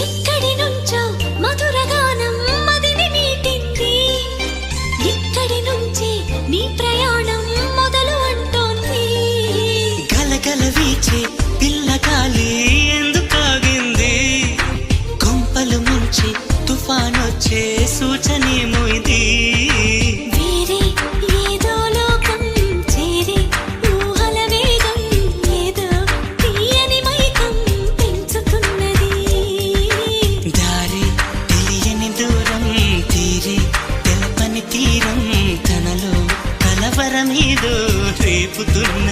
ఎక్కడి నుంచో మధురగానం మదిని మీటింది. ఇక్కడి నుంచి నీ ప్రయాణం మొదలు అంటోంది. గలగల వీచే పిల్లగాలి ఎందుకాగింది? కొంపలు ముంచి తుఫానొచ్చే సూచనేమో ఇది. వేరే ఏదో లోకం చేరి ఊహల వేగం ఏదో తీయని మైకం పెంచుతున్నది. దారి తెలియని దూరం తీరి తెలపని తీరం తనలో కలవరమేదో రేపుతున్నది.